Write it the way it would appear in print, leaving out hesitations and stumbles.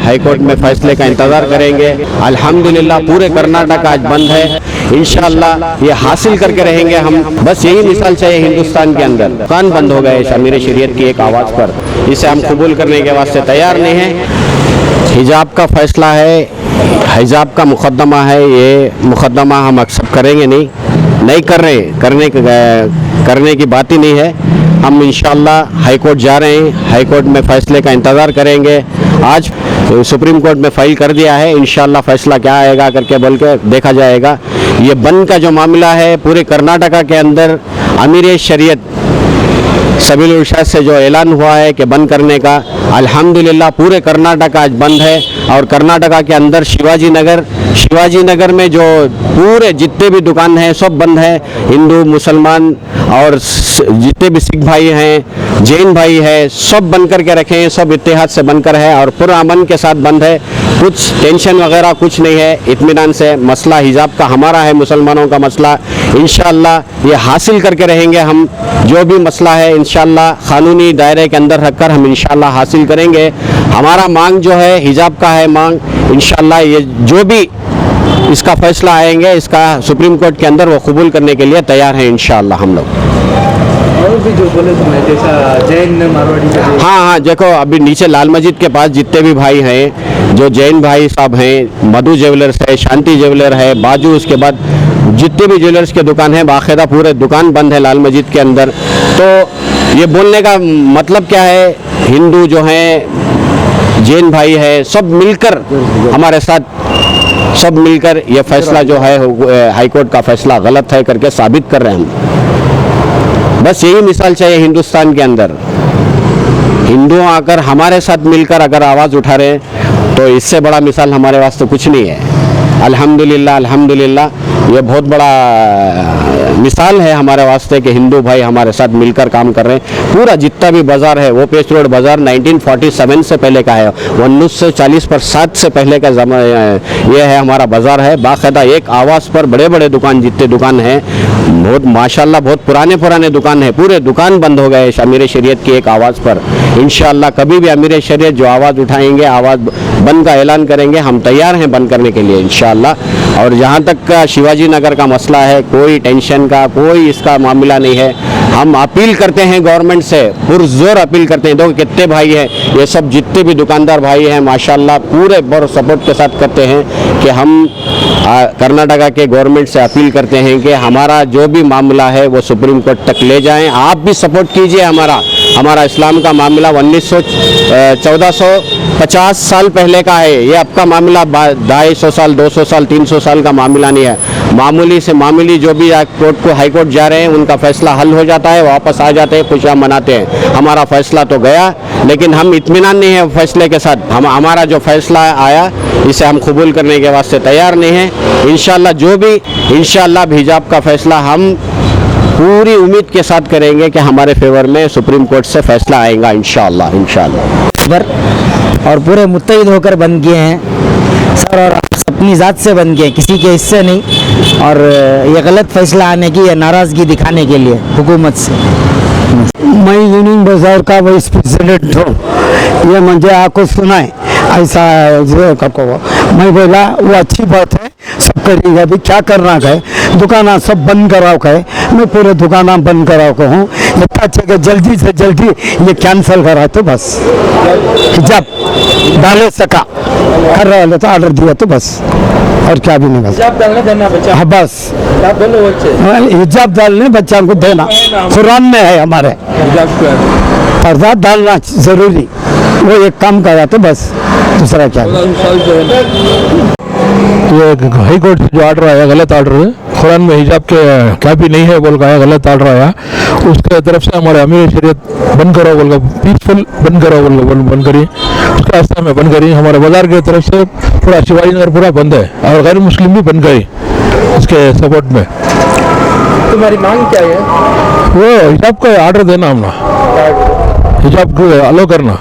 High court में फैसले का इंतज़ार करेंगे। अल्हम्दुलिल्लाह पूरे कर्नाटक आज बंद है, इंशाअल्लाह ये हासिल करके रहेंगे हम। बस यही मिसाल चाहिए हिंदुस्तान के अंदर। कान बंद हो गए अमीर शरीयत की एक आवाज़ पर, इसे हम कबूल करने के वास्ते तैयार नहीं हैं। हिजाब का फैसला है, हिजाब का मुकदमा है, ये मुकदमा हम एक्सेप्ट करेंगे नहीं कर रहे, करने की बात ही नहीं है। हम इंशाअल्लाह हाई कोर्ट जा रहे हैं, हाई कोर्ट में फ़ैसले का इंतज़ार करेंगे। आज सुप्रीम कोर्ट में फ़ाइल कर दिया है, इंशाअल्लाह फ़ैसला क्या आएगा करके बोल के देखा जाएगा। ये बंद का जो मामला है पूरे कर्नाटका के अंदर अमीर शरीयत सबील इरशाद से जो ऐलान हुआ है कि बंद करने का, अल्हम्दुलिल्लाह पूरे कर्नाटक आज बंद है। और कर्नाटका के अंदर शिवाजी नगर में जो पूरे जितने भी दुकान हैं सब बंद है। हिंदू मुसलमान और जितने भी सिख भाई हैं, जैन भाई है, सब बंद करके रखे हैं, सब इत्तेहाद से बनकर है और पूरा अमन के साथ बंद है। कुछ टेंशन वगैरह कुछ नहीं है, इत्मीनान से मसला हिजाब का हमारा है, मुसलमानों का मसला इंशाअल्लाह ये हासिल करके रहेंगे हम। जो भी मसला है इंशाअल्लाह कानूनी दायरे के अंदर रखकर हम इंशाअल्लाह हासिल करेंगे। हमारा मांग जो है हिजाब का है मांग, इंशाअल्लाह ये जो भी इसका फैसला आएंगे इसका सुप्रीम कोर्ट के अंदर वो कबूल करने के लिए तैयार हैं इंशाअल्लाह हम लोग। और भी जो बोले तुमने जैसा जैन मारवाड़ी, हाँ, देखो अभी नीचे लाल मस्जिद के पास जितने भी भाई हैं, जो जैन भाई साहब हैं, मधु ज्वेलर्स है, शांति ज्वेलर है, बाजू, उसके बाद जितने भी ज्वेलर्स के दुकान हैं बाकायदा पूरे दुकान बंद है लाल मस्जिद के अंदर। तो ये बोलने का मतलब क्या है, हिंदू जो हैं, जैन भाई है, सब मिलकर हमारे साथ, सब मिलकर ये फैसला जो है हाई कोर्ट का फैसला गलत है करके साबित कर रहे हैं हम। बस यही मिसाल चाहिए हिंदुस्तान के अंदर। हिंदू आकर हमारे साथ मिलकर अगर आवाज़ उठा रहे हैं तो इससे बड़ा मिसाल हमारे वास्ते कुछ नहीं है। अल्हम्दुलिल्लाह ये बहुत बड़ा मिसाल है हमारे वास्ते कि हिंदू भाई हमारे साथ मिलकर काम कर रहे हैं। पूरा जितना भी बाज़ार है वो पेस्ट रोड बाज़ार 1947 से पहले का है, 1940 से पहले का ये है हमारा बाज़ार है। बाकायदा एक आवाज़ पर बड़े बड़े दुकान, जितने दुकान हैं, बहुत माशाल्लाह बहुत पुराने दुकान है, पूरे दुकान बंद हो गए अमीर शरीयत की एक आवाज़ पर। इंशाअल्लाह कभी भी अमीर शरीयत जो आवाज़ उठाएंगे, आवाज़ बंद का ऐलान करेंगे, हम तैयार हैं बंद करने के लिए इंशाअल्लाह। और जहाँ तक का शिवाजी नगर का मसला है, कोई टेंशन का कोई इसका मामला नहीं है। हम अपील करते हैं गवर्नमेंट से, पुरजोर अपील करते हैं। देखो कितने भाई हैं, ये सब जितने भी दुकानदार भाई हैं माशाल्लाह पूरे बड़े सपोर्ट के साथ करते हैं कि हम कर्नाटका के गवर्नमेंट से अपील करते हैं कि हमारा जो भी मामला है वो सुप्रीम कोर्ट तक ले जाएं। आप भी सपोर्ट कीजिए हमारा इस्लाम का मामला 1450 साल पहले का है। ये आपका मामला 250 साल 200 साल 300 साल का मामला नहीं है। मामूली से मामूली जो भी कोर्ट को हाई कोर्ट जा रहे हैं उनका फैसला हल हो जाता है, वापस आ जाते हैं, खुशियाँ मनाते हैं। हमारा फैसला तो गया, लेकिन हम इत्मीनान नहीं है फैसले के साथ। हमारा जो फैसला आया इसे हम कबूल करने के वास्ते तैयार नहीं हैं। इंशाअल्लाह जो भी इंशाअल्लाह हिजाब का फैसला हम पूरी उम्मीद के साथ करेंगे कि हमारे फेवर में सुप्रीम कोर्ट से फैसला आएगा इंशाअल्लाह। और पूरे मुत्तहिद होकर बन गए हैं सर, और अपनी ज़ात से बन गए, किसी के हिस्से नहीं। और ये गलत फैसला आने की, नाराज़गी दिखाने के लिए हुकूमत से। मैं यूनियन बाजार का वाइस प्रेसिडेंट हूँ। ये मुझे आपको सुनाए ऐसा को मैं बोला वो अच्छी बात है, सब करेगा। अभी क्या करना है, दुकाना सब बंद कराओ है, मैं पूरे दुकाना बंद कराओ को हूँ। इतना अच्छा कि जल्दी से जल्दी ये कैंसिल करा तो बस, हिजाब डाले सका कर रहा है तो ऑर्डर दिया तो बस, और क्या भी नहीं। बस हिजाब डालने देना बच्चा, हाँ बस हिजाब डालने बच्चा को देना कुरान में है हमारे, पर्दा डालना जरूरी, वो एक काम करा तो बस, दूसरा क्या। ये हाई कोर्ट से जो ऑर्डर आया गलत ऑर्डर है, कुरान में हिजाब के काफ़ी नहीं है बोल का गलत ऑर्डर आया, उसके तरफ से हमारे अमीर शरीयत बंद करो बोल का, पीसफुल बंद करो बोल बंद करी, उसके रास्ते में बंद करी। हमारे बाजार की तरफ से पूरा शिवाजी नगर पूरा बंद है और गैर मुस्लिम भी बंद गई इसके सपोर्ट में। तुम्हारी मांग क्या है? वो हिजाब का ऑर्डर देना, हमने हिजाब को अलो करना।